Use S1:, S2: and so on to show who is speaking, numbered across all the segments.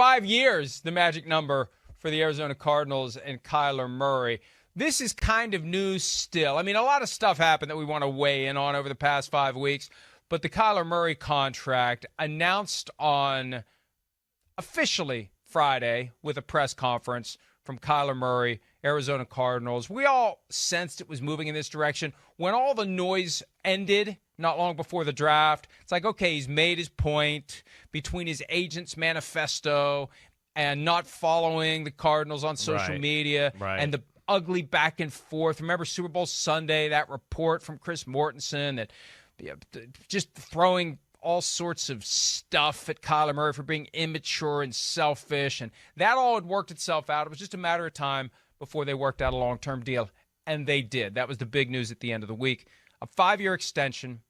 S1: 5 years, the magic number for the Arizona Cardinals and Kyler Murray. This is kind of news still. I mean, a lot of stuff happened that we want to weigh in on over the past 5 weeks, but the Kyler Murray contract announced on officially Friday with a press conference from Kyler Murray, Arizona Cardinals. We all sensed it was moving in this direction. When all the noise ended not long before the draft, it's like, okay, he's made his point between his agent's manifesto and not following the Cardinals on social media and the ugly back and forth. Remember Super Bowl Sunday, that report from Chris Mortensen that just throwing all sorts of stuff at Kyler Murray for being immature and selfish, and that all had worked itself out. It was just a matter of time before they worked out a long-term deal, and they did. That was the big news at the end of the week. A 5-year extension,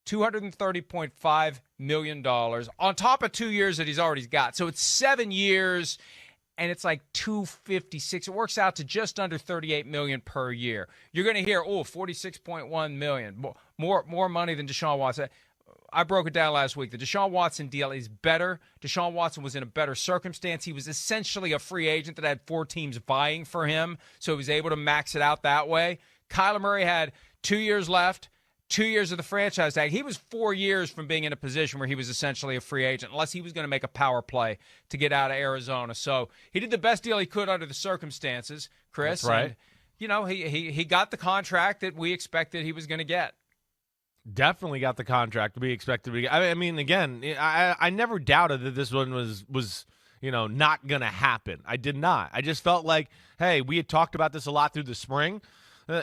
S1: $230.5 million, on top of 2 years that he's already got. So it's 7 years, and it's like $256. It works out to just under $38 million per year. You're going to hear, $46.1 million, more money than Deshaun Watson. I broke it down last week. The Deshaun Watson deal is better. Deshaun Watson was in a better circumstance. He was essentially a free agent that had 4 teams vying for him, so he was able to max it out that way. Kyler Murray had 2 years left, 2 years of the franchise tag. He was 4 years from being in a position where he was essentially a free agent, unless he was going to make a power play to get out of Arizona. So he did the best deal he could under the circumstances, Chris.
S2: That's right.
S1: And, he got the contract that we expected he was going to get.
S2: Definitely got the contract we expected to get. I mean, again, I never doubted that this one was not going to happen. I did not. I just felt like, hey, we had talked about this a lot through the spring.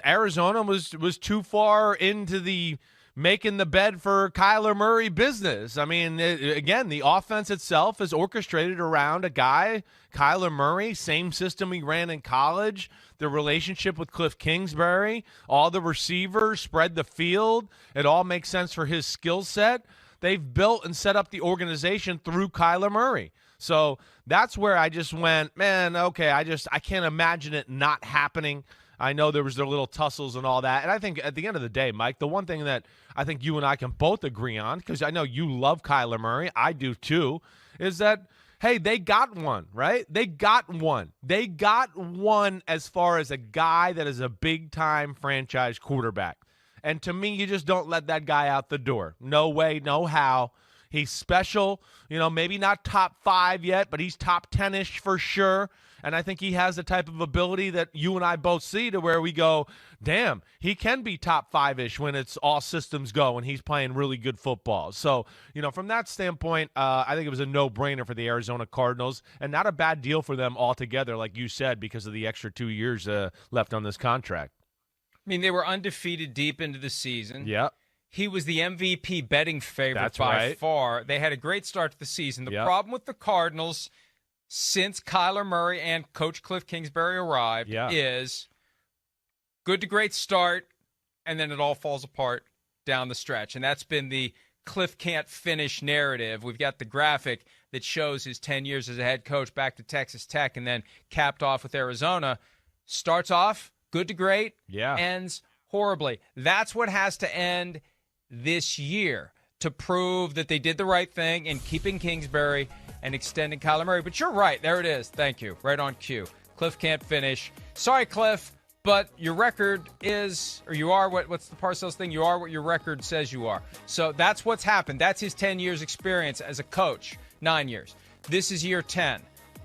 S2: Arizona was too far into the making the bed for Kyler Murray business. I mean, again, the offense itself is orchestrated around a guy, Kyler Murray, same system he ran in college, the relationship with Cliff Kingsbury, all the receivers, spread the field. It all makes sense for his skill set. They've built and set up the organization through Kyler Murray. So that's where I just went, man, okay, I can't imagine it not happening. I know there was their little tussles and all that. And I think at the end of the day, Mike, the one thing that I think you and I can both agree on, because I know you love Kyler Murray, I do too, is that, hey, they got one, right? They got one. They got one as far as a guy that is a big-time franchise quarterback. And to me, you just don't let that guy out the door. No way, no how. He's special, maybe not top 5 yet, but he's top 10-ish for sure. And I think he has the type of ability that you and I both see to where we go, damn, he can be top 5-ish when it's all systems go and he's playing really good football. So, from that standpoint, I think it was a no-brainer for the Arizona Cardinals and not a bad deal for them altogether, like you said, because of the extra 2 years left on this contract.
S1: I mean, they were undefeated deep into the season.
S2: Yeah.
S1: He was the MVP betting favorite by far. They had a great start to the season. The problem with the Cardinals since Kyler Murray and Coach Cliff Kingsbury arrived is good to great start, and then it all falls apart down the stretch. And that's been the Cliff can't finish narrative. We've got the graphic that shows his 10 years as a head coach back to Texas Tech and then capped off with Arizona. Starts off good to great, ends horribly. That's what has to end this year to prove that they did the right thing in keeping Kingsbury and extending Kyler Murray. But you're right. There it is. Thank you. Right on cue. Cliff can't finish. Sorry, Cliff, but your record is, or you are, what's the Parcells thing? You are what your record says you are. So that's what's happened. That's his 10 years experience as a coach. 9 years. This is year 10.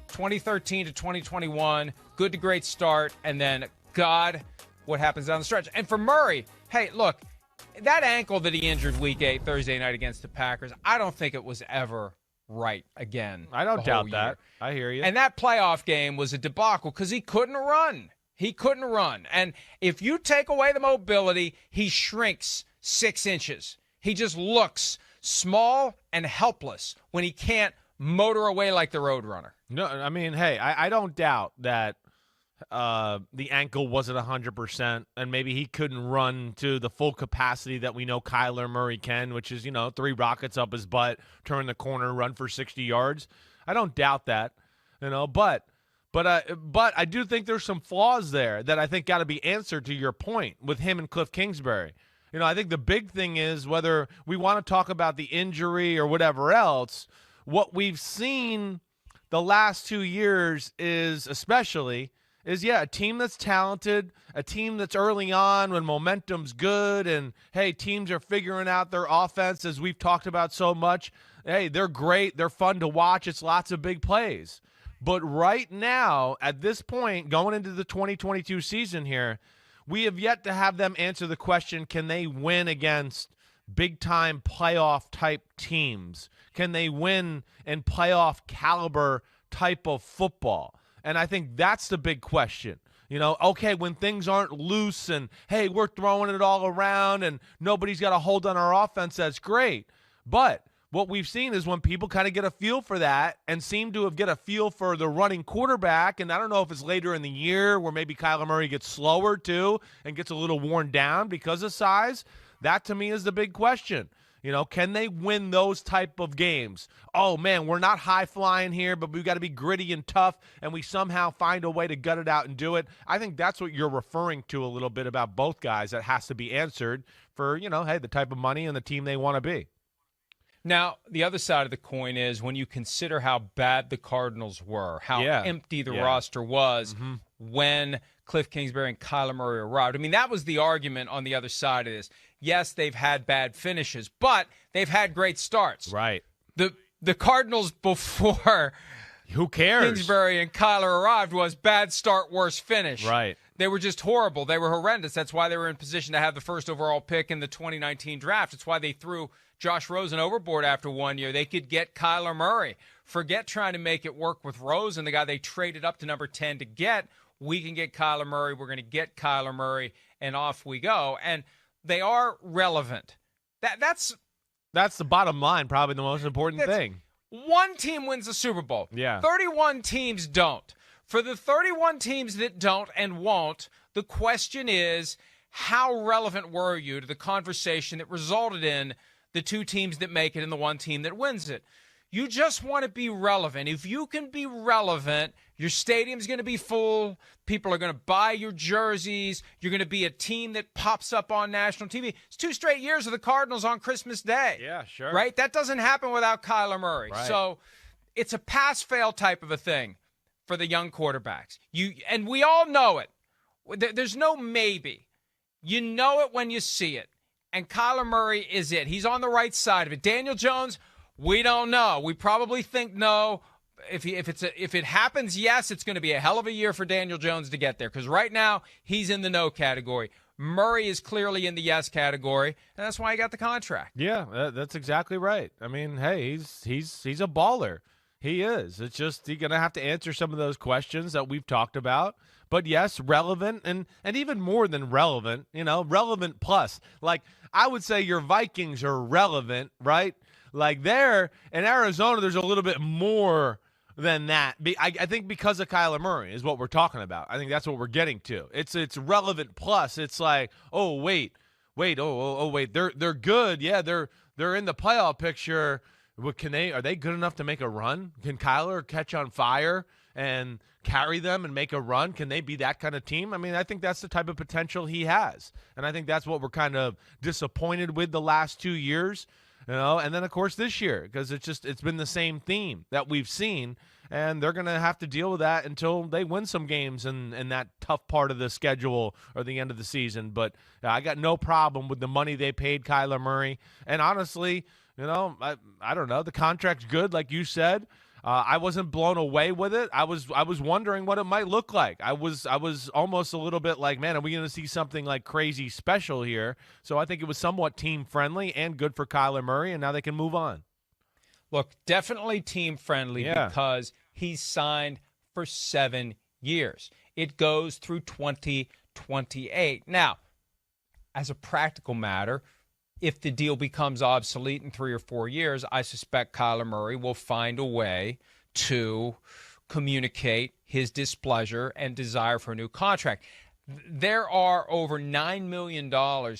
S1: 2013 to 2021. Good to great start. And then, God, what happens down the stretch. And for Murray, hey, look, that ankle that he injured week 8 Thursday night against the Packers, I don't think it was ever right again.
S2: I don't doubt that. I hear you.
S1: And that playoff game was a debacle because he couldn't run. He couldn't run. And if you take away the mobility, he shrinks 6 inches. He just looks small and helpless when he can't motor away like the Roadrunner.
S2: No, I mean, hey, I don't doubt that the ankle wasn't 100%, and maybe he couldn't run to the full capacity that we know Kyler Murray can, which is, 3 rockets up his butt, turn the corner, run for 60 yards. I don't doubt that, but I do think there's some flaws there that I think got to be answered to your point with him and Cliff Kingsbury. I think the big thing is whether we want to talk about the injury or whatever else, what we've seen the last 2 years is a team that's talented, a team that's early on when momentum's good, and, hey, teams are figuring out their offense, as we've talked about so much. Hey, they're great. They're fun to watch. It's lots of big plays. But right now, at this point, going into the 2022 season here, we have yet to have them answer the question, can they win against big-time playoff-type teams? Can they win in playoff caliber type of football? And I think that's the big question. Okay, when things aren't loose and, hey, we're throwing it all around and nobody's got a hold on our offense, that's great. But what we've seen is when people kind of get a feel for that and seem to get a feel for the running quarterback, and I don't know if it's later in the year where maybe Kyler Murray gets slower too and gets a little worn down because of size, that to me is the big question. Can they win those type of games? Oh, man, we're not high-flying here, but we've got to be gritty and tough, and we somehow find a way to gut it out and do it. I think that's what you're referring to a little bit about both guys that has to be answered for, hey, the type of money and the team they want to be.
S1: Now, the other side of the coin is when you consider how bad the Cardinals were, how empty the roster was when Cliff Kingsbury and Kyler Murray arrived. I mean, that was the argument on the other side of this. Yes, they've had bad finishes, but they've had great starts.
S2: Right.
S1: The Cardinals before
S2: who cares?
S1: Kingsbury and Kyler arrived was bad start, worse finish.
S2: Right.
S1: They were just horrible. They were horrendous. That's why they were in position to have the first overall pick in the 2019 draft. It's why they threw Josh Rosen overboard after 1 year. They could get Kyler Murray. Forget trying to make it work with Rosen, the guy they traded up to number 10 to get. We can get Kyler Murray. We're going to get Kyler Murray, and off we go. And they are relevant. That's
S2: the bottom line, probably the most important thing.
S1: One team wins the Super Bowl.
S2: Yeah.
S1: 31 teams don't. For the 31 teams that don't and won't, the question is, how relevant were you to the conversation that resulted in the two teams that make it and the one team that wins it? You just want to be relevant. If you can be relevant, your stadium's going to be full. People are going to buy your jerseys. You're going to be a team that pops up on national TV. It's 2 straight years of the Cardinals on Christmas Day.
S2: Yeah, sure.
S1: Right? That doesn't happen without Kyler Murray.
S2: Right.
S1: So it's a pass-fail type of a thing for the young quarterbacks. And we all know it. There's no maybe. You know it when you see it. And Kyler Murray is it. He's on the right side of it. Daniel Jones, we don't know. We probably think no. If it happens, yes, it's going to be a hell of a year for Daniel Jones to get there, because right now he's in the no category. Murray is clearly in the yes category, and that's why he got the contract.
S2: Yeah, that's exactly right. I mean, hey, he's a baller. He is. It's just he's going to have to answer some of those questions that we've talked about. But, yes, relevant and even more than relevant, relevant plus. Like, I would say your Vikings are relevant, right? Like, there in Arizona, there's a little bit more than that. I think because of Kyler Murray is what we're talking about. I think that's what we're getting to. It's relevant plus. It's like, oh, wait, they're good. Yeah, they're in the playoff picture. What are they good enough to make a run? Can Kyler catch on fire and carry them and make a run? Can they be that kind of team? I mean, I think that's the type of potential he has. And I think that's what we're kind of disappointed with the last 2 years, and then, of course, this year, because it's been the same theme that we've seen, and they're going to have to deal with that until they win some games in that tough part of the schedule or the end of the season. But I got no problem with the money they paid Kyler Murray. And honestly, I don't know. The contract's good, like you said. I wasn't blown away with it. I was wondering what it might look like. I was almost a little bit like, man, are we going to see something like crazy special here? So I think it was somewhat team friendly and good for Kyler Murray, and now they can move on.
S1: Look, definitely team friendly because he's signed for 7 years. It goes through 2028. Now, as a practical matter, if the deal becomes obsolete in 3 or 4 years, I suspect Kyler Murray will find a way to communicate his displeasure and desire for a new contract. There are over $9 million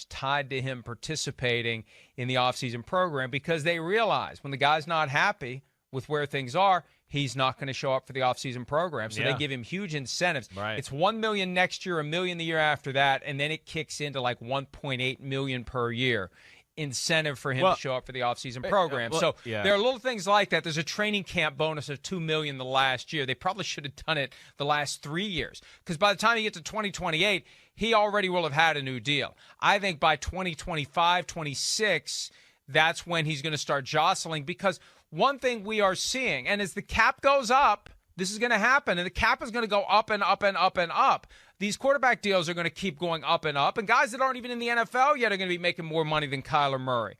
S1: tied to him participating in the offseason program because they realize when the guy's not happy with where things are, he's not going to show up for the offseason program. So they give him huge incentives.
S2: Right.
S1: It's $1 million next year, $1 million the year after that, and then it kicks into like $1.8 million per year incentive for him to show up for the offseason program. There are little things like that. There's a training camp bonus of $2 million the last year. They probably should have done it the last 3 years, because by the time he gets to 2028, he already will have had a new deal. I think by 2025, 26, that's when he's going to start jostling, because one thing we are seeing, and as the cap goes up, this is going to happen, and the cap is going to go up and up and up and up. These quarterback deals are going to keep going up and up, and guys that aren't even in the NFL yet are going to be making more money than Kyler Murray.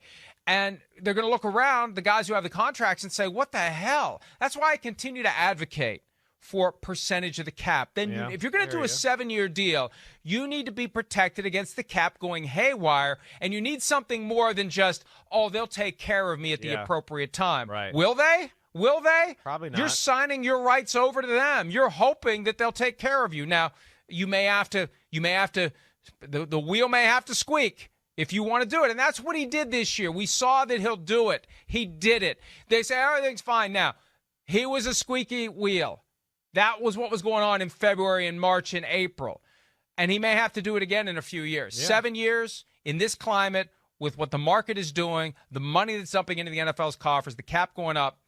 S1: And they're going to look around, the guys who have the contracts, and say, what the hell? That's why I continue to advocate for percentage of the cap. Then if you're going to do a 7-year deal, you need to be protected against the cap going haywire, and you need something more than just, they'll take care of me at the appropriate time.
S2: Right.
S1: Will they? Will they?
S2: Probably not.
S1: You're signing your rights over to them. You're hoping that they'll take care of you. Now, the wheel may have to squeak if you want to do it. And that's what he did this year. We saw that he'll do it. He did it. They say everything's fine now. He was a squeaky wheel. That was what was going on in February and March and April. And he may have to do it again in a few years. 7 years in this climate with what the market is doing, the money that's dumping into the NFL's coffers, the cap going up.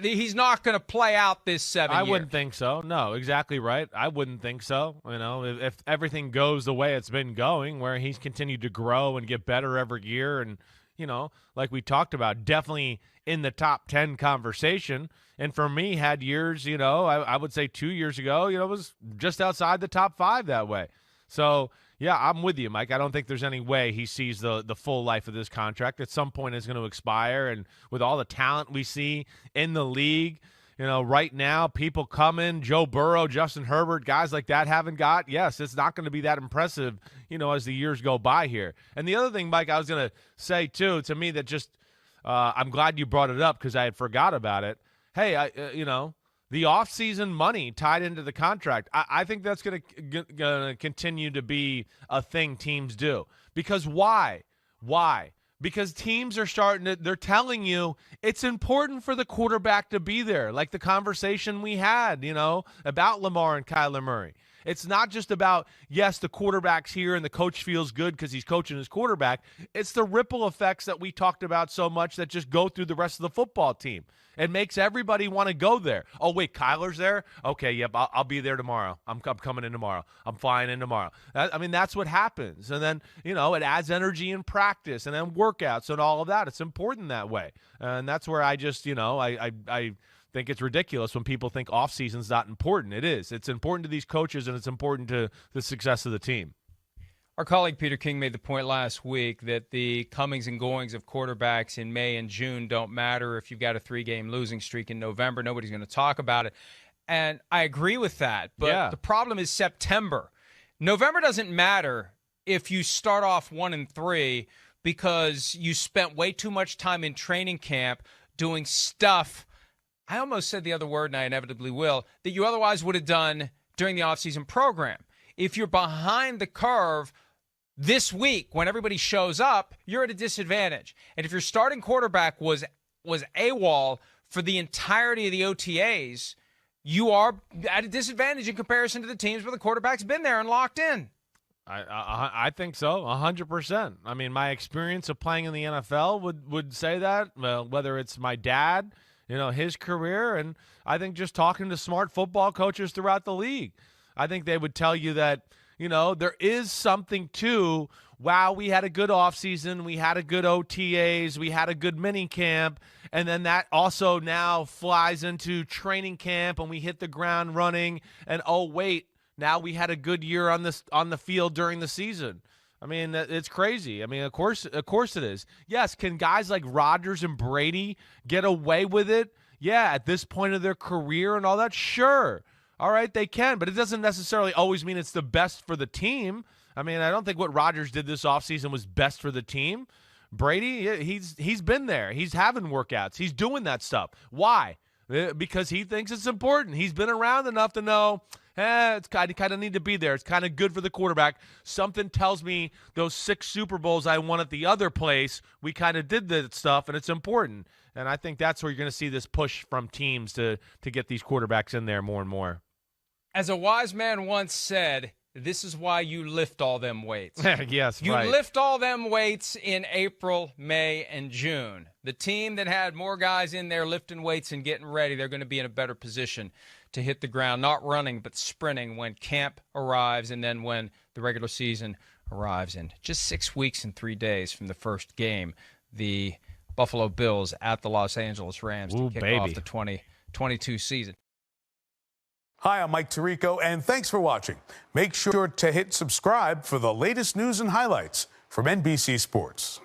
S1: He's not going to play out this 7 years.
S2: I wouldn't think so. No, exactly right. I wouldn't think so. If everything goes the way it's been going, where he's continued to grow and get better every year, and like we talked about, definitely in the top 10 conversation. And for me, had years, I would say 2 years ago, was just outside the top 5 that way. So, yeah, I'm with you, Mike. I don't think there's any way he sees the full life of this contract. At some point, it's going to expire. And with all the talent we see in the league, right now, people coming, Joe Burrow, Justin Herbert, guys like that haven't got. Yes, it's not going to be that impressive, as the years go by here. And the other thing, Mike, I was going to say, too, to me that just I'm glad you brought it up because I had forgot about it. Hey, the offseason money tied into the contract, I think that's going to continue to be a thing teams do. Because why? Why? Because teams are they're telling you it's important for the quarterback to be there, like the conversation we had, about Lamar and Kyler Murray. It's not just about, yes, the quarterback's here and the coach feels good because he's coaching his quarterback. It's the ripple effects that we talked about so much that just go through the rest of the football team. It makes everybody want to go there. Oh, wait, Kyler's there? Okay, yep, I'll be there tomorrow. I'm coming in tomorrow. I'm flying in tomorrow. That's what happens. And then, it adds energy in practice and then workouts and all of that. It's important that way. And that's where I just, I think it's ridiculous when people think offseason's not important. It is. It's important to these coaches, and it's important to the success of the team.
S1: Our colleague Peter King made the point last week that the comings and goings of quarterbacks in May and June don't matter. If you've got a 3-game losing streak in November, nobody's going to talk about it. And I agree with that. But the problem is September. November doesn't matter if you start off 1-3 because you spent way too much time in training camp doing stuff. I almost said the other word, and I inevitably will, that you otherwise would have done during the offseason program. If you're behind the curve this week when everybody shows up, you're at a disadvantage. And if your starting quarterback was AWOL for the entirety of the OTAs, you are at a disadvantage in comparison to the teams where the quarterback's been there and locked in.
S2: I think so, 100%. My experience of playing in the NFL would say that, whether it's my dad, his career, and I think just talking to smart football coaches throughout the league. I think they would tell you that, there is something to, wow, we had a good offseason, we had a good OTAs, we had a good mini camp, and then that also now flies into training camp and we hit the ground running, and oh, wait, now we had a good year on the field during the season. It's crazy. Of course it is. Yes, can guys like Rodgers and Brady get away with it? Yeah, at this point of their career and all that? Sure. All right, they can, but it doesn't necessarily always mean it's the best for the team. I don't think what Rodgers did this offseason was best for the team. Brady, he's been there. He's having workouts. He's doing that stuff. Why? Because he thinks it's important. He's been around enough to know, I kind of need to be there. It's kind of good for the quarterback. Something tells me those 6 Super Bowls I won at the other place, we kind of did that stuff, and it's important. And I think that's where you're going to see this push from teams to get these quarterbacks in there more and more.
S1: As a wise man once said, This is why you lift all them weights.
S2: Yes,
S1: you
S2: right.
S1: lift all them weights in April, May, and June. The team that had more guys in there lifting weights and getting ready, they're going to be in a better position to hit the ground, not running but sprinting when camp arrives and then when the regular season arrives in just 6 weeks and 3 days from the first game. The Buffalo Bills at the Los Angeles Rams to kick off the 2022 season.
S3: Hi, I'm Mike Tirico, and thanks for watching. Make sure to hit subscribe for the latest news and highlights from NBC Sports.